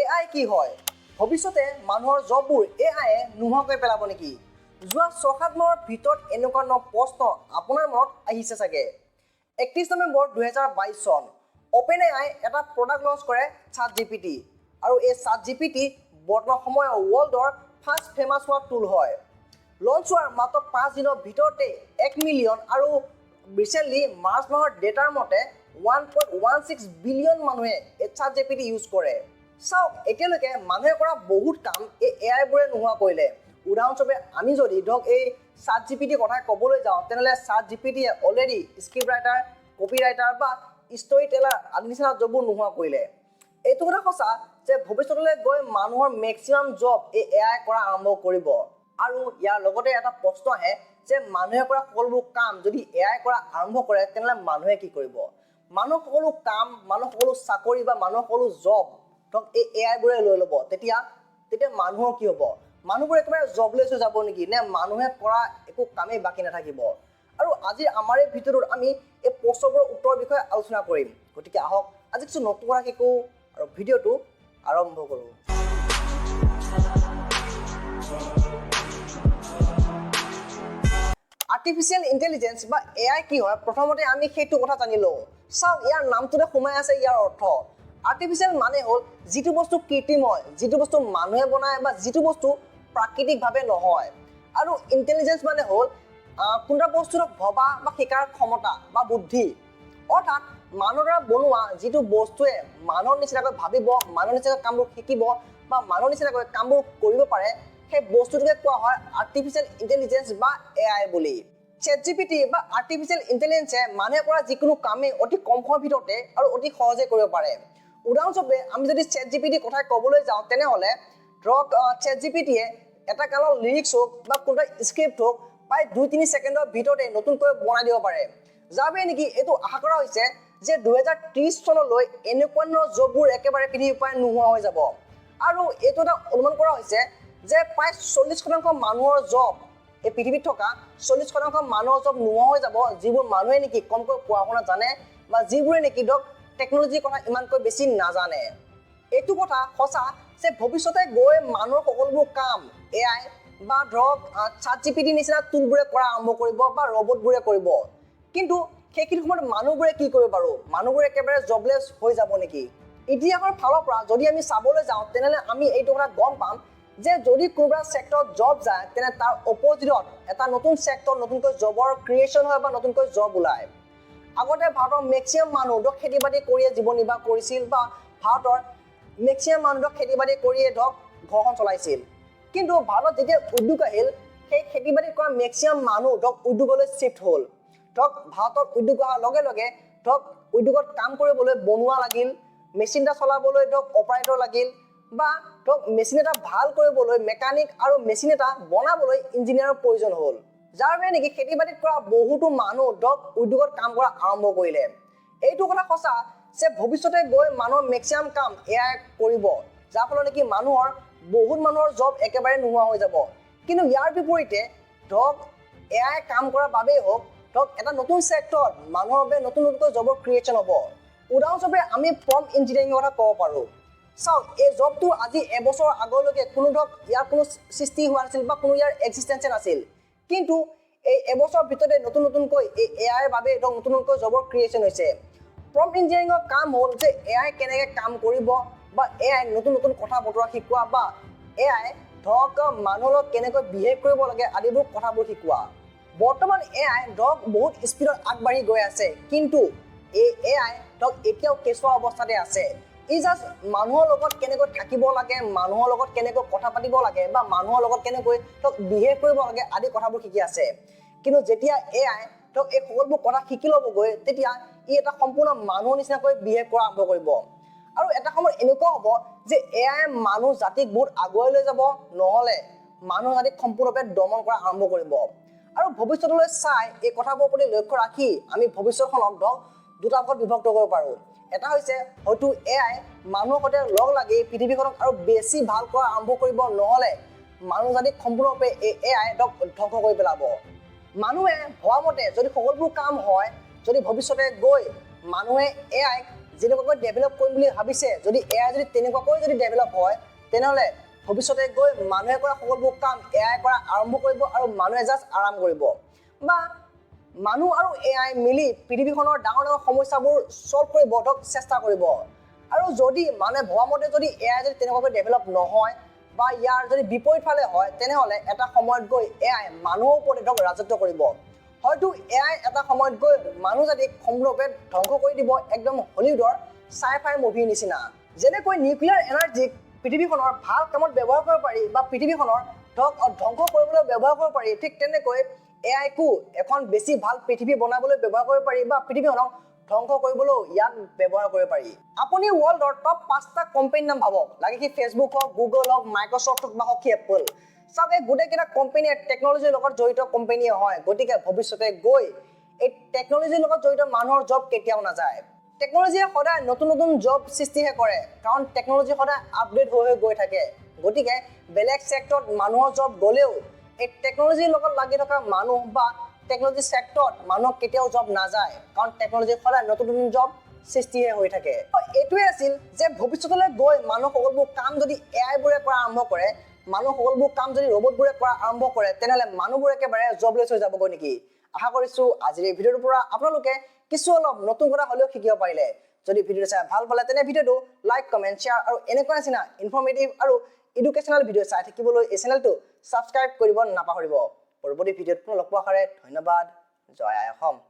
AI কি হয় ভৱিষ্যতে মানুহৰ জববোৰ AI নোহোৱা কৰি পেলাব নেকি যোৱা 6-7 মাহৰ ভিতৰত এনেকুৱা ন প্ৰশ্ন আপোনাৰ মনত আহিছে চাগে 31 নৱেম্বৰ 2022 চন OpenAI এটা প্ৰডাক্ট লঞ্চ কৰে ChatGPT আৰু এই ChatGPT বৰ্তমান সময়ৰ ৱৰ্ল্ডৰ ফাৰ্ষ্ট ফেমাছ হোৱা টুল হয় লঞ্চ হোৱাৰ মাত্ৰ 5 দিনৰ ভিতৰতে 1 মিলিয়ন আৰু ৰিসেন্টলি মাৰ্চ মাহৰ ডেটাৰ মতে 1.16 বিলিয়ন মানুহে এই ChatGPT ইউজ কৰে চাওক এতিয়ালৈকে মানুহে কৰা বহুত কাম এই AI বোৰে নোহোৱা কৰিলে উদাহৰণস্বৰূপে আমি যদি ধৰক এই ChatGPT কথা ক'বলৈ যাওঁ তেনেহ'লে ChatGPT already script writer copy writer বা ষ্টৰী টেলাৰ আদি নিচিনা জববোৰ নোহোৱা কৰিলে এইটো কথা সঁচা যে ভৱিষ্যতলৈ গৈ মানুহৰ মেক্সিমাম জব এই AI কৰা আৰম্ভ কৰিব আৰু ইয়াৰ লগতে এটা প্ৰশ্ন আহে যে মানুহে কৰা সকলোবোৰ কাম যদি AI কৰা আৰম্ভ কৰে তেনেহ'লে মানুহে কি কৰিব মানুহ সকলো কাম মানুহ সকলো চাকৰি বা মানুহ সকলো জব ধৰক এই AI বোৰে লৈ ল'ব তেতিয়া মানুহৰ কি হ'ব মানুহবোৰ একেবাৰে জবলেছ হৈ যাব নেকি নে মানুহে কৰা একো কামেই বাকী নাথাকিব আৰু আজি আমাৰ এই ভিডিঅ'টোত আমি এই প্ৰশ্নবোৰৰ উত্তৰৰ বিষয়ে আলোচনা কৰিম গতিকে আহক আজি কিছু নতুন কথা শিকো আৰু ভিডিঅ'টো আৰম্ভ কৰোঁ আৰ্টিফিচিয়েল ইন্টেলিজেন্স বা AI কি হয় প্ৰথমতে আমি সেইটো কথা জানি লওঁ চাওক ইয়াৰ নামটোতে সোমাই আছে ইয়াৰ অৰ্থ আৰ্টিফিচিয়েল মানে হ'ল যিটো বস্তু কৃত্ৰিম হয় যিটো বস্তু মানুহে বনায় বা যিটো বস্তু প্ৰাকৃতিকভাৱে নহয় আৰু ইন্টেলিজেন্স মানে হ'ল কোনটা বস্তুৰ ভবা বা শিকাৰ ক্ষমতা বা বুদ্ধি অৰ্থাৎ মানুহৰ বনোৱা যিটো বস্তুৱে মানুহৰ নিচিনাকৈ ভাবিব মানুহৰ নিচিনাকৈ কামবোৰ শিকিব বা মানুহৰ নিচিনাকৈ কামবোৰ কৰিব পাৰে সেই বস্তুটোকে কোৱা হয় আৰ্টিফিচিয়েল ইন্টেলিজেন্স বা AI বুলি ChatGPT বা আৰ্টিফিচিয়েল ইন্টেলিজেন্সে মানুহে কৰা যিকোনো কামেই অতি কম সময়ৰ ভিতৰতে আৰু অতি সহজে কৰিব পাৰে উদাহৰণস্বৰূপে আমি যদি ChatGPT কথা ক'বলৈ যাওঁ তেনেহ'লে ধৰক ChatGPTয়ে এটা কালৰ লিৰিক্স হোক বা কোনোবা স্ক্ৰিপ্ট হোক প্ৰায় 2-3 ছেকেণ্ডৰ ভিতৰতে নতুনকৈ বনাই দিব পাৰে যাৰ বাবে নেকি এইটো আশা কৰা হৈছে যে 2030 চনলৈ এনেকুৱা ধৰণৰ জববোৰ একেবাৰে পৃথিৱীৰ পৰা নোহোৱা হৈ যাব আৰু এইটো এটা অনুমান কৰা হৈছে যে প্ৰায় 40% মানুহৰ জব এই পৃথিৱীত থকা 40% মানুহৰ জব নোহোৱা হৈ যাব যিবোৰ মানুহে নেকি কমকৈ পঢ়া শুনা জানে বা যিবোৰে নেকি ধৰক টেকনলজিৰ কথা ইমানকৈ বেছি নাজানে এইটো কথা সঁচা যে ভৱিষ্যতে গৈ মানুহৰ সকলোবোৰ কাম AI বা ধৰক ChatGPT নিচিনা টুলবোৰে কৰা আৰম্ভ কৰিব বা ৰবটবোৰে কৰিব কিন্তু সেইখিনি সময়ত মানুহবোৰে কি কৰিব বাৰু মানুহবোৰ একেবাৰে জবলেছ হৈ যাব নেকি ইতিহাসৰ ফালৰ পৰা যদি আমি চাবলৈ যাওঁ তেনেহ'লে আমি এইটো কথা গম পাম যে যদি কোনোবা সেক্টৰত জব যায় তেনে তাৰ অপজিটত এটা নতুন সেক্টৰ নতুনকৈ জবৰ ক্ৰিয়েশ্যন হয় বা নতুনকৈ জব ওলায় আগতে ভাৰতৰ মেক্সিমাম মানুহ খেতি বাতি কৰিয়ে জীৱন নিৰ্বাহ কৰিছিল বা ভাৰতৰ মেক্সিমাম মানুহ খেতি বাতি কৰিয়ে ঘৰখন চলাইছিল কিন্তু ভাৰতত যেতিয়া উদ্যোগ আহিল সেই খেতি বাতি কৰা মেক্সিমাম মানুহ উদ্যোগলৈ শিফ্ট হ'ল ভাৰতত উদ্যোগ অহাৰ লগে লগে উদ্যোগত কাম কৰিবলৈ বনোৱা লাগিল মেচিন এটা চলাবলৈ অপাৰেটৰ লাগিল বা মেচিন এটা ভাল কৰিবলৈ মেকানিক আৰু মেচিন এটা বনাবলৈ ইঞ্জিনিয়াৰৰ প্ৰয়োজন হ'ল যাৰ বাবে নেকি খেতি বাতিত কৰা বহুতো মানুহ উদ্যোগত কাম কৰা আৰম্ভ কৰিলে এইটো কথা সঁচা যে ভৱিষ্যতে গৈ মানুহৰ মেক্সিমাম কাম AI কৰিব যাৰ ফলত নেকি বহুত মানুহৰ জব একেবাৰে নোহোৱা হৈ যাব কিন্তু ইয়াৰ বিপৰীতে AI কাম কৰাৰ বাবেই হওক এটা নতুন সেক্টৰত মানুহৰ বাবে নতুনকৈ জবৰ ক্ৰিয়েশ্যন হ'ব উদাহৰণস্বৰূপে আমি প্ৰম্পট ইঞ্জিনিয়াৰিঙৰ কথা ক'ব পাৰোঁ চাওক এই জবটো আজি এবছৰ আগলৈকে কোনো ইয়াৰ কোনো সৃষ্টি হোৱা নাছিল বা কোনো ইয়াৰ এক্সিষ্টেঞ্চে নাছিল কিন্তু এই এবছৰৰ ভিতৰতে নতুনকৈ এই AI ৰ বাবে নতুনকৈ জবৰ ক্ৰিয়েশ্যন হৈছে প্ৰম্পট ইঞ্জিনিয়াৰিঙৰ কাম হ'ল যে AI কেনেকৈ কাম কৰিব বা AI নতুন কথা বতৰা শিকোৱা বা AI মানুহৰ লগত কেনেকৈ বিহেভ কৰিব লাগে আদিবোৰ কথাবোৰ শিকোৱা বৰ্তমান AI বহুত স্পীডত আগবাঢ়ি গৈ আছে কিন্তু এই AI এতিয়াও কেঁচুৱা অৱস্থাতে আছে ই জাষ্ট মানুহৰ লগত কেনেকৈ থাকিব লাগে মানুহৰ লগত কেনেকৈ কথা পাতিব লাগে বা মানুহৰ লগত কেনেকৈ বিহেভ কৰিব লাগে আদি কথাবোৰ শিকি আছে কিন্তু যেতিয়া AI এই সকলোবোৰ কথা শিকি ল'বগৈ তেতিয়া ই এটা সম্পূৰ্ণ মানুহৰ নিচিনাকৈ বিহেভ কৰা আৰম্ভ কৰিব আৰু এটা সময়ত এনেকুৱা হ'ব যে AI মানুহ জাতিক বহুত আগুৱাই লৈ যাব নহ'লে মানুহ জাতিক সম্পূৰ্ণৰূপে দমন কৰা আৰম্ভ কৰিব আৰু ভৱিষ্যতলৈ চাই এই কথাবোৰৰ প্ৰতি লক্ষ্য ৰাখি আমি ভৱিষ্যতখনক দুটা ভাগত বিভক্ত কৰিব পাৰোঁ এটা হৈছে হয়তো AI মানুহৰ সৈতে লগ লাগি পৃথিৱীখনক আৰু বেছি ভাল কৰা আৰম্ভ কৰিব নহ'লে মানুহ জাতিক সম্পূৰ্ণৰূপে এই AI ধ্বংস কৰি পেলাব মানুহে ভবা মতে যদি সকলোবোৰ কাম হয় যদি ভৱিষ্যতে গৈ মানুহে AI যেনেকুৱাকৈ ডেভেলপ কৰিম বুলি ভাবিছে যদি এআই যদি তেনেকুৱাকৈ যদি ডেভেলপ হয় তেনেহ'লে ভৱিষ্যতে গৈ মানুহে কৰা সকলোবোৰ কাম এআই কৰা আৰম্ভ কৰিব আৰু মানুহে জাষ্ট আৰাম কৰিব বা মানুহ আৰু এআই মিলি পৃথিৱীখনৰ ডাঙৰ ডাঙৰ সমস্যাবোৰ সলভ কৰিব চেষ্টা কৰিব আৰু যদি মানে ভবা মতে যদি এআই যদি তেনেকুৱাকৈ ডেভেলপ নহয় বা ইয়াৰ যদি বিপৰীত ফালে হয় তেনেহ'লে এটা সময়ত গৈ এআই মানুহৰ ওপৰত ৰাজত্ব কৰিব হয়তো এআই এটা সময়ত গৈ মানুহ জাতিক সম্পূৰ্ণৰূপে ধ্বংস কৰি দিব একদম হলিউডৰ সাই-ফাই মুভিৰ নিচিনা যেনেকৈ নিউক্লিয়াৰ এনাৰ্জিক পৃথিৱীখনৰ ভাল কামত ব্যৱহাৰ কৰিব পাৰি বা পৃথিৱীখনৰ ধ্বংস কৰিবলৈ ব্যৱহাৰ কৰিব পাৰি ঠিক তেনেকৈ এআইকো এখন বেছি ভাল পৃথিৱী বনাবলৈ ব্যৱহাৰ কৰিব পাৰি বা পৃথিৱীখনক ধ্বংস কৰিবলৈ ইয়াক ব্যৱহাৰ কৰিব পাৰি আপুনি ৱৰ্ল্ডৰ টপ 5টা কোম্পানীৰ নাম ভাবক লাগে কি ফেচবুক হওক গুগল হওক মাইক্ৰসফট হওক বা হওক এপল সব এই গোটেইকেইটা কোম্পানীয়ে টেকনলজিৰ লগত জড়িত কোম্পানীয়ে হয় গতিকে ভৱিষ্যতে গৈ এই টেকনলজিৰ লগত জড়িত মানুহৰ জব কেতিয়াও নাযায় টেকনলজিয়ে সদায় নতুন নতুন জব সৃষ্টিহে কৰে কাৰণ টেকনলজি সদায় আপডেট হৈ গৈ থাকে গতিকে বেলেগ সেক্টৰত মানুহৰ জব গলেও এই টেকনলজিৰ লগত লাগি থকা মানুহ বা টেকনলজি সেক্টৰত মানুহ কেতিয়াও জব নাযায় কাৰণ টেকনলজি সদায় নতুন নতুন জব সৃষ্টিহে হৈ থাকে এইটোৱে আছিল যে ভৱিষ্যতলৈ গৈ মানুহ সকলোবোৰ কাম যদি এআই বোৰে কৰা আৰম্ভ কৰে মানুহ সকলোবোৰ কাম যদি ৰবটবোৰে কৰা আৰম্ভ কৰে তেনেহ'লে মানুহবোৰ একেবাৰে জবলেছ হৈ যাবগৈ নেকি আশা কৰিছো আজিৰ এই ভিডিঅ'টোৰ পৰা আপোনালোকে কিছু অলপ নতুন কথা হ'লেও শিকিব পাৰিলে যদি ভিডিঅ'টো চাই ভাল পালে তেনে ভিডিঅ'টো লাইক কমেন্ট শ্বেয়াৰ আৰু এনেকুৱা নিচিনা ইনফৰ্মেটিভ আৰু এডুকেশ্যনেল ভিডিঅ' চাই থাকিবলৈ এই চেনেলটো সাবস্ক্ৰাইব কৰিব নাপাহৰিব পৰৱৰ্তী ভিডিঅ'ত লগ পোৱাৰ ধন্যবাদ জয় আই অসম